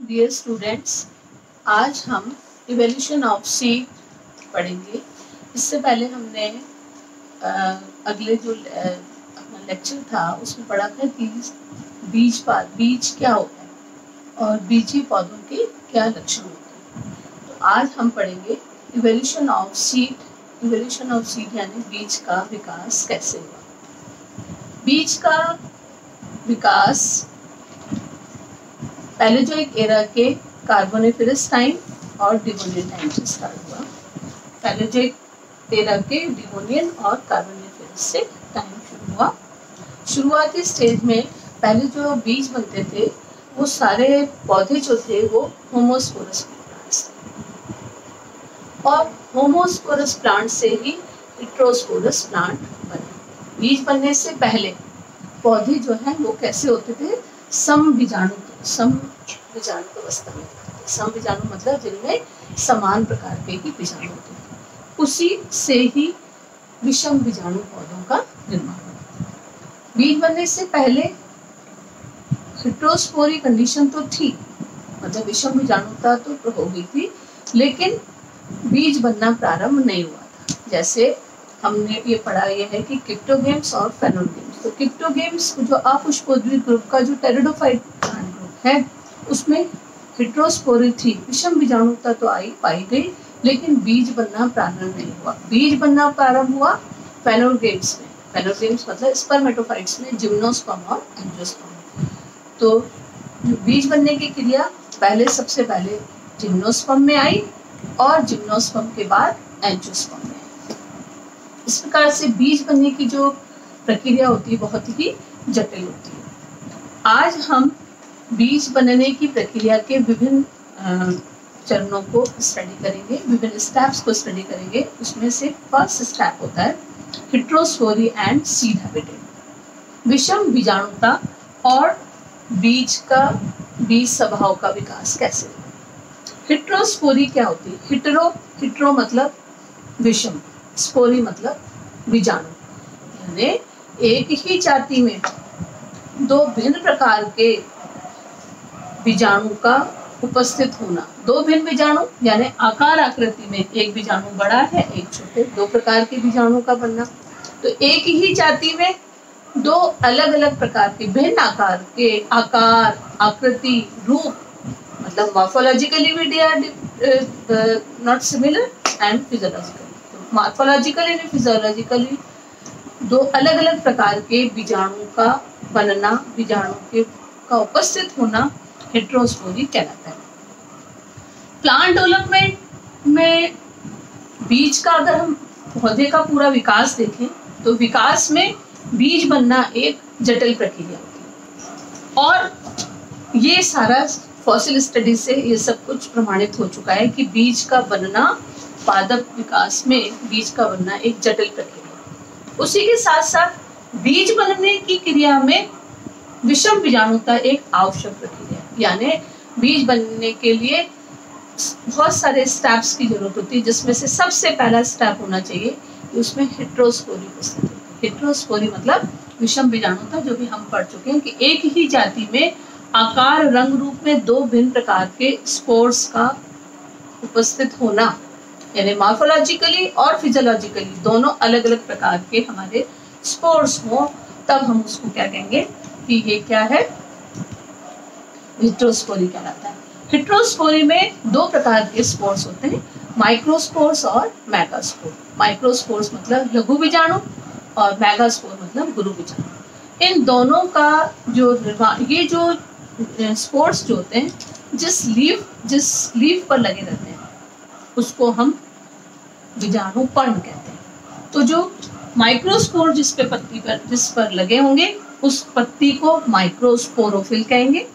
Dear students, आज हम evolution of seed पढ़ेंगे। इससे पहले हमने अगले जो अपना लेक्चर था उसमें पढ़ा था कि बीज क्या होता है और बीजी पौधों के क्या लक्षण होते हैं। तो आज हम पढ़ेंगे evolution of seed. Evolution of seed यानी बीज का विकास कैसे हुआ। बीज का विकास पहले जो एक एरा के कार्बोनिफेरस टाइम और डिवोनियन टाइम से स्टार्ट हुआ। पहले जो एक एरा के डिवोनियन और कार्बोनिफेरस से टाइम शुरू हुआ। शुरुआती स्टेज में पहले जो बीज बनते थे वो सारे पौधे जो थे वो होमोस्पोरस प्लांट्स थे और होमोस्पोरस प्लांट से ही हेटेरोस्पोरस प्लांट बने। बीज बनने से पहले पौधे जो है वो कैसे होते थे? सम बीजाणु अवस्था में। सम बीजाणु मतलब जिनमें समान प्रकार के ही बीजाणु होते थे। उसी से ही विषम बीजाणु पौधों का निर्माण होता है। बीज बनने से पहले हेटेरोस्पोरी कंडीशन तो थी, मतलब विषम बीजाणुता तो हो गई थी, लेकिन बीज बनना प्रारंभ नहीं हुआ था। जैसे हमने ये पढ़ा यह है कि क्रिप्टोगेम्स और फेनोगेम्स। तो क्रिप्टोगेम्स जो अपुष्पोद्भिद ग्रुप का जो टेरिडोफाइट प्लांट ग्रुप है उसमें हेटेरोस्पोरी थी, विषम बीजाणुता तो पाई गई, लेकिन बीज बनना प्रारंभ नहीं हुआ। बीज बनना प्रारंभ हुआ फेनोगेम्स में। फेनोगेम्स मतलब स्पर्मेटोफाइट्स में, जिम्नोस्पर्म और एंजियोस्पर्म। तो बीज बनने की क्रिया सबसे पहले जिम्नोस्पर्म में आई और जिम्नोस्पर्म के बाद एंजियोस्पर्म में। इस प्रकार से बीज बनने की जो प्रक्रिया होती है बहुत ही जटिल होती है। आज हम बीज बनने की प्रक्रिया के विभिन्न चरणों को स्टडी करेंगे, विभिन्न स्टेप्स को स्टडी करेंगे। उसमें से फर्स्ट स्टेप होता है हेटेरोस्पोरी एंड सीड हैबिटेट। विषम बीजाणुता और बीज स्वभाव का विकास कैसे। हेटेरोस्पोरी क्या होती है? हिटरो मतलब विषम, स्पोरी मतलब बीजाणु, यानी एक ही जाति में दो भिन्न प्रकार के बीजाणु का उपस्थित होना। दो भिन्न बीजाणु यानी आकार आकृति में एक बीजाणु बड़ा है एक छोटे, दो प्रकार के बीजाणु का बनना। तो एक ही जाति में दो अलग अलग प्रकार के भिन्न आकार के आकार आकृति रूप, मतलब मॉर्फोलॉजिकली भी they are not similar and physiologically. Morphologically and physiologically दो अलग अलग प्रकार के बीजाणु का बनना, बीजाणु का उपस्थित होना हेटेरोस्पोरी कहलाता है। प्लांट डेवलपमेंट में बीज का अगर हम पौधे का पूरा विकास देखें तो विकास में बीज बनना एक जटिल प्रक्रिया होती है और ये सारा फॉसिल स्टडी से ये सब कुछ प्रमाणित हो चुका है कि बीज का बनना, पादप विकास में बीज का बनना एक जटिल प्रक्रिया। उसी के साथ साथ बीज बनने की क्रिया में विषम बीजाणुता एक आवश्यक प्रक्रिया है, यानी बीज बनने के लिए बहुत सारे स्टेप्स की जरूरत होती है, जिसमें से सबसे पहला स्टेप होना चाहिए कि उसमें हेटेरोस्पोरी उपस्थित है। हेटेरोस्पोरी मतलब विषम बीजाणुता, जो भी हम पढ़ चुके हैं कि एक ही जाति में आकार रंग रूप में दो भिन्न प्रकार के स्पोर्स का उपस्थित होना, यानी मॉर्फोलॉजिकली और फिजियोलॉजिकली दोनों अलग अलग प्रकार के हमारे स्पोर्स हो, तब हम उसको क्या कहेंगे कि ये क्या है, हेटेरोस्पोरी कहलाता है। हेटेरोस्पोरी में दो प्रकार के स्पोर्स होते हैं, माइक्रोस्पोर्स और मेगास्पोर। माइक्रोस्पोर्स मतलब लघु बीजाणु और मेगास्पोर मतलब गुरु बीजाणु। इन दोनों का जो ये जो स्पोर्स जो होते हैं जिस लीफ पर लगे रहते हैं उसको हम बीजाणु पर्ण कहते हैं। तो जो माइक्रोस्पोर जिस पर लगे होंगे उस पत्ती को माइक्रोस्पोरोफिल कहेंगे।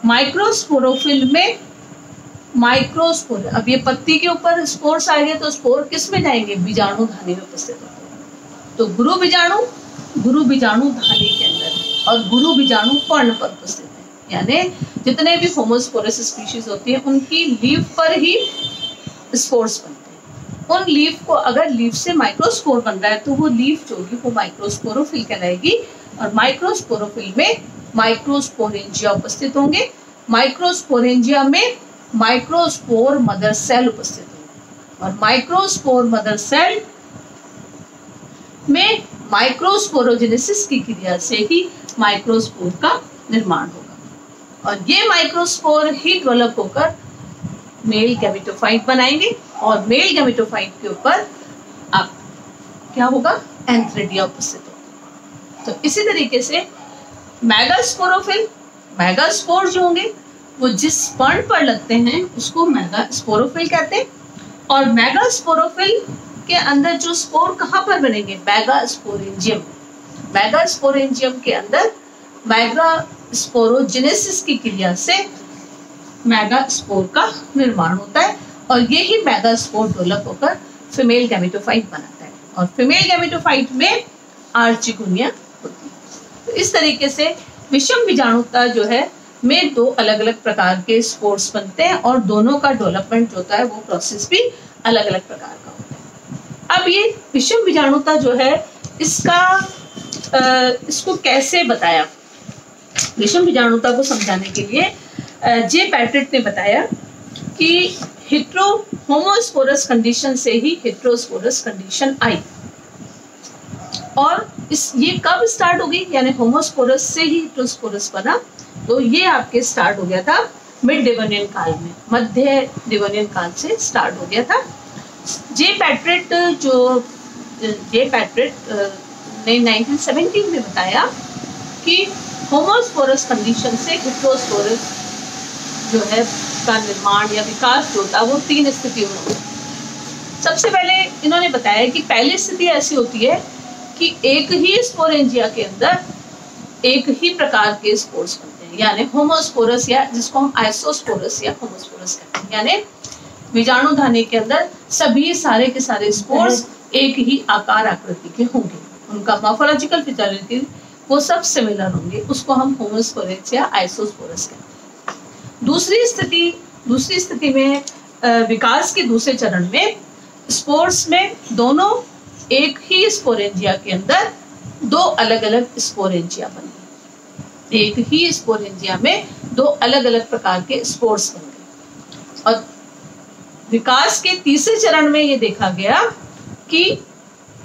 माइक्रोस्पोरोफिल में माइक्रोस्पोर, अब ये पत्ती के ऊपर स्पोर्स आएंगे तो स्पोर किस में जाएंगे? बीजाणु धानी में उपस्थित होते हैं। तो गुरु बीजाणु धानी के अंदर और गुरु बीजाणु पर्ण पर उपस्थित है, यानी जितने भी होमोस्पोरस स्पीशीज होती है उनकी लीफ पर ही स्पोर्स बनते हैं। उन लीफ को, अगर लीफ से माइक्रोस्पोर बन रहा है तो वो लीफ जो होगी वो माइक्रोस्पोरोफिल कहलाएगी और माइक्रोस्पोरोफिल में माइक्रोस्पोरेंजिया उपस्थित होंगे माइक्रोस्पोरेंजिया में माइक्रोस्पोर मदर सेल उपस्थित होंगे और माइक्रोस्पोर मदर सेल में माइक्रोस्पोरोजेनेसिस की क्रिया से ही माइक्रोस्पोर का निर्माण होगा और ये माइक्रोस्पोर ही डेवलप होकर मेल गैमेटोफाइट बनाएंगे और मेल गैमेटोफाइट के ऊपर अब क्या होगा, एंथ्रेडिया उपस्थित होगा। तो इसी तरीके से मेगास्पोरोफिल, मेगास्पोर जो होंगे वो जिस पर्ण पर लगते हैं उसको मेगास्पोरोफिल कहते हैं और मेगास्पोरोफिल के अंदर जो स्पोर कहाँ पर बनेंगे, मेगास्पोरेंजियम, मेगास्पोरेंजियम के अंदर मेगास्पोरोजेनेसिस की क्रिया से मेगास्पोर का निर्माण होता है और ये ही मेगास्पोर डेवलप होकर फीमेल गैमेटोफाइट बनाता है और फीमेल गैमेटोफाइट में आर्चिगोनिया होती है। तो इस तरीके से विषम बीजाणुता जो है में दो अलग अलग प्रकार के स्पोर्स बनते हैं और दोनों का डेवलपमेंट जो होता है वो प्रोसेस भी अलग अलग प्रकार का होता है। अब ये विषम बीजाणुता जो है इसको कैसे बताया, विषम बीजाणुता को समझाने के लिए जे पैट्रिट ने बताया कि होमोस्पोरस कंडीशन से ही हेटेरोस्पोरस कंडीशन आई और ये कब स्टार्ट होगी, यानी होमोस्पोरस से ही हेटेरोस्पोरस बना, तो ये आपके स्टार्ट हो गया था मिड डेवोनियन काल में, मध्य डेवोनियन काल से स्टार्ट हो गया था। जे पैट्रिट ने 1917 में बताया कि होमोस्पोरस कंडीशन से हेटेरोस्पोरस जो है का निर्माण या विकास जो होता है वो तीन स्थितियों में होता है। सबसे पहले इन्होंने बताया कि पहली स्थिति ऐसी होती है कि एक ही स्पोरेंजिया के अंदर एक ही प्रकार के स्पोर्स बनते हैं, यानी होमोस्पोरस या जिसको हम आइसोस्पोरस या होमोस्पोरस कहते हैं, यानी बीजाणु धानी के अंदर सभी सारे के सारे स्पोर्स एक ही आकार आकृति के होंगे, उनका मॉर्फोलॉजिकल फिजियोलॉजी वो सब सिमिलर होंगे, उसको हम होमोस्पोरस या आइसोस्पोरस कहते हैं। दूसरी स्थिति में विकास के दूसरे चरण में स्पोर्स में दोनों एक ही स्पोरेंजिया के अंदर दो अलग अलग स्पोरेंजिया बने, एक ही स्पोरेंजिया में दो अलग अलग प्रकार के स्पोर्स बन गए और विकास के तीसरे चरण में ये देखा गया कि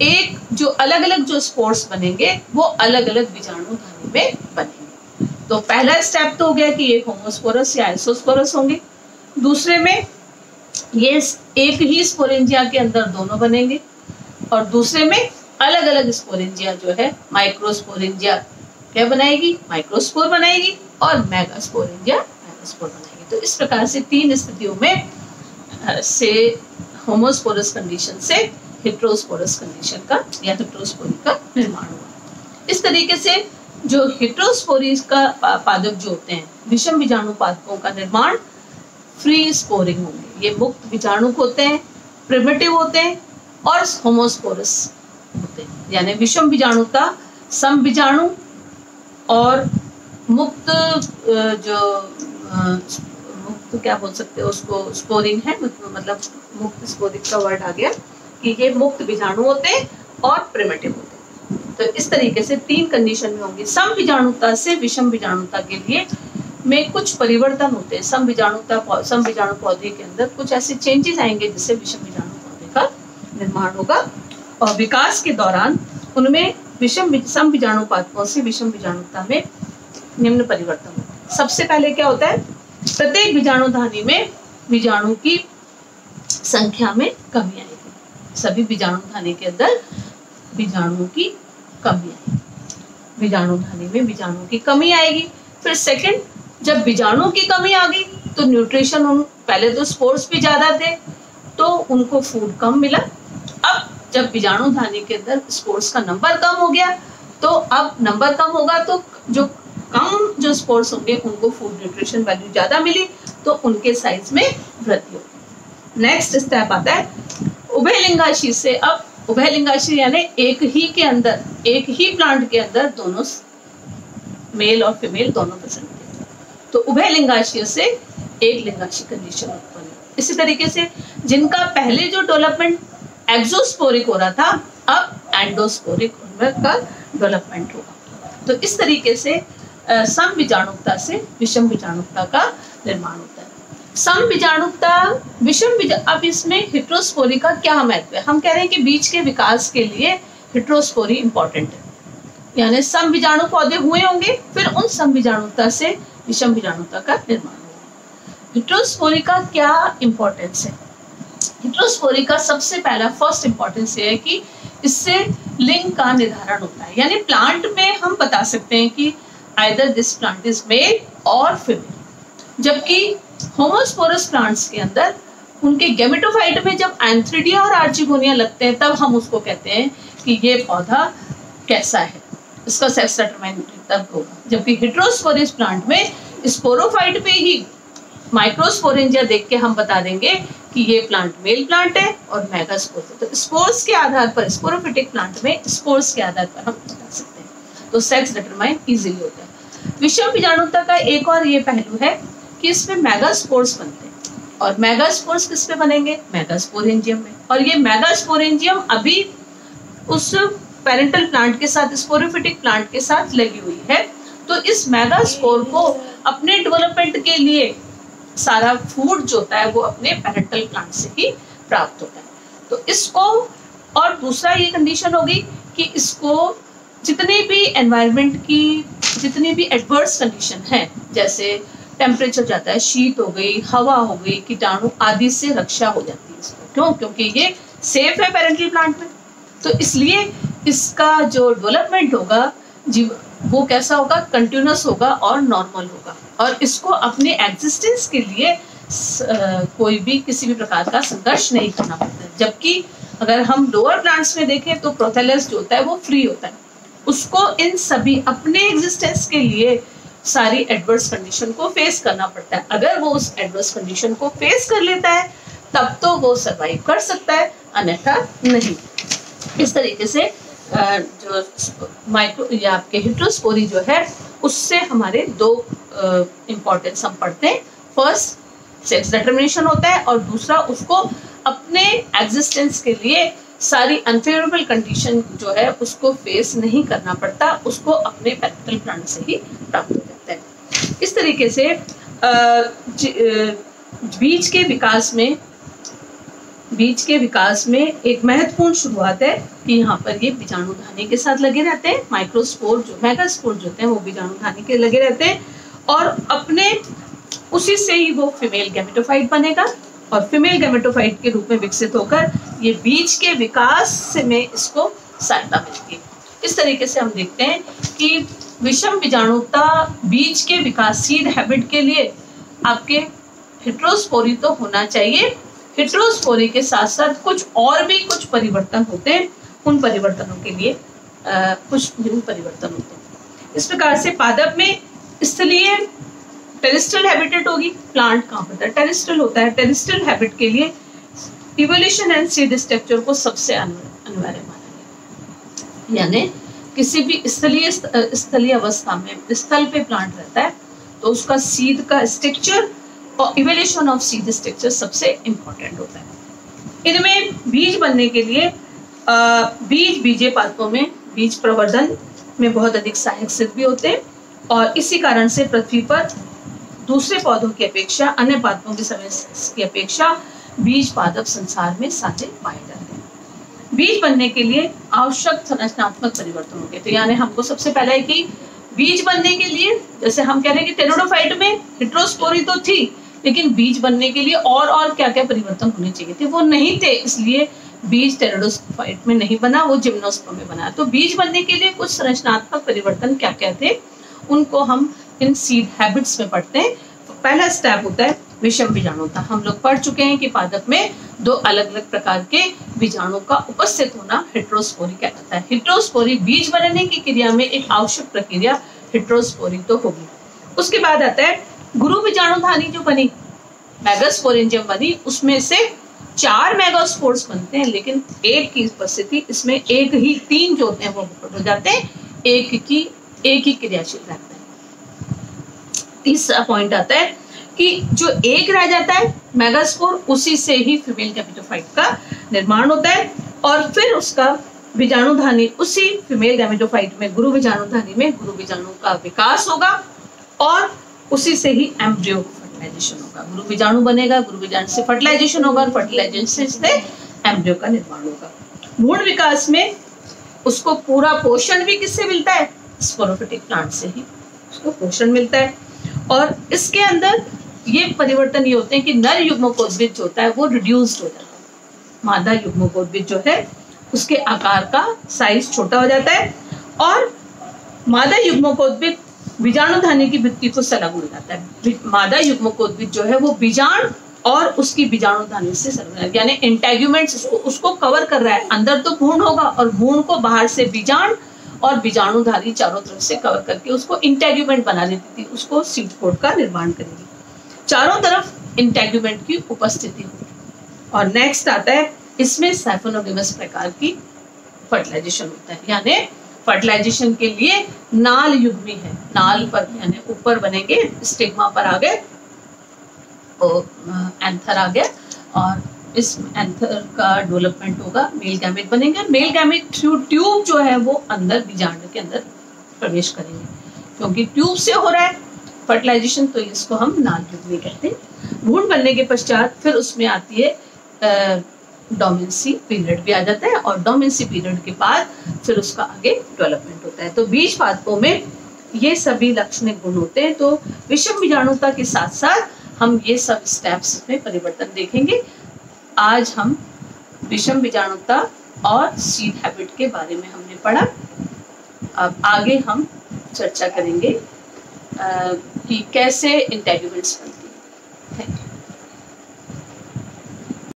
एक जो अलग अलग जो स्पोर्स बनेंगे वो अलग अलग बीजाणु धानी में बनेंगे। तो पहला स्टेप तो हो गया कि एक होमोस्पोरस या आइसोस्पोरस होंगे, दूसरे में ये एक ही स्पोरेंजिया के अंदर दोनों बनेंगे और दूसरे में अलग अलग स्पोरेंजिया जो है माइक्रोस्पोरेंजिया क्या बनाएगी, माइक्रोस्पोर बनाएगी और मेगास्पोरेंजिया मेगास्पोर बनाएगी। तो इस प्रकार से तीन स्थितियों में से होमोस्पोरस कंडीशन से हेटेरोस्पोरस कंडीशन का या हेटेरोस्पोरी का निर्माण हुआ। इस तरीके से जो हेटेरोस्पोरी का पादप जो होते हैं विषम बीजाणु पादपों का निर्माण फ्री स्पोरिंग होंगे, ये मुक्त बीजाणु होते हैं, प्रिमिटिव होते हैं और होमोस्पोरस होते हैं, यानी विषम बीजाणुता सम बीजाणु और मुक्त जो मुक्त क्या बोल सकते हैं उसको स्पोरिंग है, मतलब मुक्त स्पोरिंग का वर्ड आ गया कि ये मुक्त बीजाणु होते हैं और प्रिमिटिव होते हैं। तो इस तरीके से तीन कंडीशन में होंगी। सम बीजाणुता से विषम बीजाणुता के लिए में कुछ परिवर्तन होते हैं, सम बीजाणु पौधे के अंदर कुछ ऐसे चेंजेस आएंगे जिससे विषम बीजाणु पौधे का निर्माण होगा और विकास के दौरान उनमें सम बीजाणु पादपों से विषम बीजाणुता में निम्न परिवर्तन होते हैं। सबसे पहले क्या होता है, प्रत्येक बीजाणु धानी में बीजाणु की संख्या में कमी आएगी, सभी बीजाणु धानी के अंदर बीजाणुओं की कमी आएगी, बीजाणु धानी में बीजाणु की कमी आएगी। फिर सेकंड, जब बीजाणु की कमी आ गई तो न्यूट्रिशन पहले तो स्पोर्स भी ज्यादा थे तो उनको फूड कम मिला, अब जब बीजाणु धानी के अंदर स्पोर्स का नंबर कम हो गया तो अब नंबर कम होगा तो जो कम जो स्पोर्स होंगे उनको फूड न्यूट्रिशन वैल्यू ज्यादा मिली तो उनके साइज में वृद्धि होगी। नेक्स्ट स्टेप आता है उभयलिंगाशी से। अब उभयलिंगाशी यानी एक ही के अंदर, एक ही प्लांट के अंदर दोनों मेल और फीमेल दोनों प्रेजेंट थे, तो उभयलिंगाशी से एक लिंगाशी कंडीशन उत्पन्न हुई। इसी तरीके से जिनका पहले जो डेवलपमेंट एक्सोस्पोरिक हो रहा था अब एंडोस्पोरिक का डेवलपमेंट होगा। तो इस तरीके से समबीजाणुकता से विषम बीजाणुकता का निर्माण होता है। समबीजाणुकता, अब इसमें हेटेरोस्पोरी का क्या महत्व है? हम कह रहे हैं कि बीज के विकास के लिए हेटेरोस्पोरी इंपॉर्टेंट है, यानी समबीजाणु पौधे हुए होंगे, फिर उन समबीजाणुकता से विषम बीजाणुकता का निर्माण होगा। हेटेरोस्पोरी का क्या इंपॉर्टेंस है? हेटेरोस्पोरी का सबसे पहला फर्स्ट इंपॉर्टेंस ये है कि इससे लिंग का निर्धारण होता है, यानी प्लांट में हम बता सकते हैं कि either this plant is male और फीमेल। जबकि होमोस्पोरस प्लांट्स के अंदर उनके गैमेटोफाइट में जब एंथ्रिडिया और आर्चिगोनिया लगते हैं तब हम उसको कहते हैं कि ये पौधा कैसा है, इसका सेक्स डिटरमाइन तब होगा। जबकि हेटेरोस्पोरस प्लांट में स्पोरोफाइट पे ही माइक्रोस्पोरेंजिया देख के हम बता देंगे कि ये प्लांट मेल प्लांट है और मेगास्पोर है। तो स्पोर्स के आधार पर, स्पोरोफिटिक प्लांट में स्पोर्स के आधार पर हम बता सकते हैं, तो सेक्स डिटरमाइन इजीली होता है। विषम बीजाणुता का एक और ये पहलू है कि इसमें मेगास्पोर्स बनते हैं, और मेगास्पोर्स किस पे बनेंगे? मेगास्पोरेंजियम में। और ये मेगास्पोरेंजियम अभी उस पेरेंटल प्लांट के साथ, स्पोरोफिटिक प्लांट के साथ लगी हुई है, तो इस मेगास्पोर को अपने डेवलपमेंट के लिए सारा फूड जो होता है वो अपने पेरेंटल प्लांट से ही प्राप्त होता है। तो इसको, और दूसरा ये कंडीशन होगी कि इसको जितने भी एनवायरनमेंट की जितनी भी एडवर्स कंडीशन है, जैसे टेम्परेचर जाता है, शीत हो गई, हवा हो गई, कीटाणु आदि से रक्षा हो जाती है इसको। क्यों? क्योंकि ये सेफ है पेरेंटल प्लांट में, तो इसलिए इसका जो डेवलपमेंट होगा वो कैसा होगा? कंटिन्यूअस होगा और नॉर्मल होगा, और इसको अपने एग्जिस्टेंस के लिए कोई भी किसी भी प्रकार का संघर्ष नहीं करना पड़ता है। जबकि अगर हम लोअर प्लांट्स में देखें तो प्रोथेलस जो होता है वो फ्री होता है, उसको इन सभी अपने एग्जिस्टेंस के लिए सारी एडवर्स कंडीशन को फेस करना पड़ता है। अगर वो उस एडवर्स कंडीशन को फेस कर लेता है तब तो वो सर्वाइव कर सकता है, अन्यथा नहीं। इस तरीके से जो माइक्रो या आपके हेटेरोस्पोरी जो है उससे हमारे दो इंपॉर्टेंस हम पढ़ते हैं। फर्स्ट सेक्स डिटरमिनेशन होता है, और दूसरा उसको अपने एग्जिस्टेंस के लिए सारी अनफेवरेबल कंडीशन जो है उसको फेस नहीं करना पड़ता, उसको अपने पेरेंटल प्लांट से ही प्राप्त हो जाता है। इस तरीके से बीज के विकास में एक महत्वपूर्ण शुरुआत है कि यहाँ पर ये बीजाणुधानी के साथ लगे रहते हैं। माइक्रोस्पोर जो मेगास्पोर जो होते हैं वो बीजाणुधानी के लगे रहते हैं, और अपने उसी से ही वो फीमेल गैमेटोफाइट बनेगा, और फीमेल गैमेटोफाइट के रूप में विकसित होकर ये बीज के विकास में इसको सहायता मिलती है। इस तरीके से हम देखते हैं कि विषम बीजाणुता बीज के विकास, सीड हैबिट के लिए आपके हेटेरोस्पोरी तो होना चाहिए। हेटेरोस्पोरी के साथ साथ कुछ और भी कुछ परिवर्तन होते हैं, उन परिवर्तनों के लिए कुछ न्यू परिवर्तन होते हैं। इस प्रकार से पादप में स्थलीय टेरेस्ट्रियल हैबिटेट होगी। प्लांट कहाँ होता है? टेरेस्ट्रियल होता है। टेरेस्ट्रियल हैबिट के लिए इवोल्यूशन एंड सीड स्ट्रक्चर को सबसे अनिवार्य माना गया, यानी किसी भी स्थलीय अवस्था में स्थल पे प्लांट रहता है तो उसका सीड का स्ट्रक्चर और इवोल्यूशन ऑफ सीड स्ट्रक्चर सबसे इम्पोर्टेंट होता है। इनमें बीज बनने के लिए बीजे पादपों में बीज प्रवर्धन में बहुत अधिक सहायक सिद्ध भी होते हैं, और इसी कारण से पृथ्वी पर दूसरे पौधों की अपेक्षा, अन्य पादपों की अपेक्षा बीज पादप संसार में साझे पाए जाते हैं। बीज बनने के लिए आवश्यक संरचनात्मक परिवर्तन होंगे, तो यानी हमको सबसे पहला है कि बीज बनने के लिए, जैसे हम कह रहे हैं कि टेरिडोफाइट में हेटेरोस्पोरी तो थी, लेकिन बीज बनने के लिए और क्या क्या परिवर्तन होने चाहिए थे, वो नहीं थे, इसलिए बीज टेरिडोफाइट में नहीं बना, वो जिम्नोस्पर्म में बना। तो बीज बनने के लिए कुछ संरचनात्मक परिवर्तन क्या क्या थे, उनको हम इन सीड हैबिट्स में पढ़ते हैं। तो पहला स्टेप होता है विषम बीजाणुता। हम लोग पढ़ चुके हैं कि पादप में दो अलग अलग प्रकार के बीजाणु का उपस्थित होना हेटेरोस्पोरी कहलाता है। हेटेरोस्पोरी बीज बनने की क्रिया में एक आवश्यक प्रक्रिया हेटेरोस्पोरी तो होगी। उसके बाद आता है गुरु बीजाणुधानी जो बनी, मेगास्पोरेंजियम बनी, उसमें से 4 मेगास्पोर्स बनते हैं, लेकिन एक की उपस्थिति, इसमें एक ही 3 जो होते हैं वो हो जाते हैं, एक ही क्रियाशील रहता है। तीसरा पॉइंट आता है कि जो एक रह जाता है मेगास्पोर, उसी से ही फीमेल गैमेटोफाइट का निर्माण होता है, और फिर उसका बीजाणुधानी उसी फीमेल गैमेटोफाइट में गुरु बीजाणुधानी में गुरु बीजाणु का विकास होगा और उसी से ही एम्ब्रियो फर्टिलाइजेशन होगा। गुरु बीजाणु बनेगा, गुरु बीजाणु से फर्टिलाइजेशन होगा और फर्टिलाइजेशन से एम्ब्रियो का निर्माण होगा। भ्रूण विकास में उसको पूरा पोषण भी किससे मिलता है? स्पोरोफिटिक प्लांट से ही उसको पोषण मिलता है। और इसके अंदर ये परिवर्तन ये होते हैं कि नर युग्मकोद्भिद जो होता है वो रिड्यूस्ड हो जाता है, मादा युग्मकोद्भिद जो है उसके आकार का साइज छोटा हो जाता है और मादा युग्मकोद्भिद बीजाणुधानी की भित्ति को संलग्न हो जाता है। मादा युग्मकोद्भिद जो है वो बीजाणु और उसकी बीजाणुधानी से संलग्न, यानी इंटेग्यूमेंट्स उसको कवर कर रहा है। अंदर तो भ्रूण होगा और भ्रूण को बाहर से बीजाणु और बीजाणुधारी चारों तरफ से कवर करके उसको इंटेग्यूमेंट बना देती थी, उसको सीड पोड का निर्माण करेगी। चारों तरफ इंटेग्यूमेंट की उपस्थिति होगी। और नेक्स्ट आता है, इसमें साइफोनोगेमस प्रकार की फर्टिलाइजेशन होता है, यानी फर्टिलाइजेशन के लिए नाल युग्मी है, नाल पर यानी ऊपर बनेंगे, स्टिग्मा पर आ गए तो एंथर आ गया और इस एंथर का डेवलपमेंट होगा, मेल गैमेट बनेंगे। मेल गैमेट थ्रू ट्यूब जो है वो अंदर बीजांड के अंदर प्रवेश करेंगे, क्योंकि ट्यूब से हो रहा है फर्टिलाइजेशन, तो इसको हम नाल युग्मी कहते हैं। भ्रूण बनने के पश्चात फिर उसमें आती है डोमेंसी पीरियड भी आ जाता है और डोमेंसी पीरियड के बाद फिर उसका आगे डेवलपमेंट होता है। तो बीज पादपों में ये सभी लक्षणिक गुण होते हैं। तो विषम बीजाणुता के साथ साथ हम ये सब स्टेप्स में परिवर्तन देखेंगे। आज हम विषम बीजाणुता और सीड हैबिट के बारे में हमने पढ़ा। अब आगे हम चर्चा करेंगे कि कैसे इंटेग्यूमेंट्स बनती है। Thank you.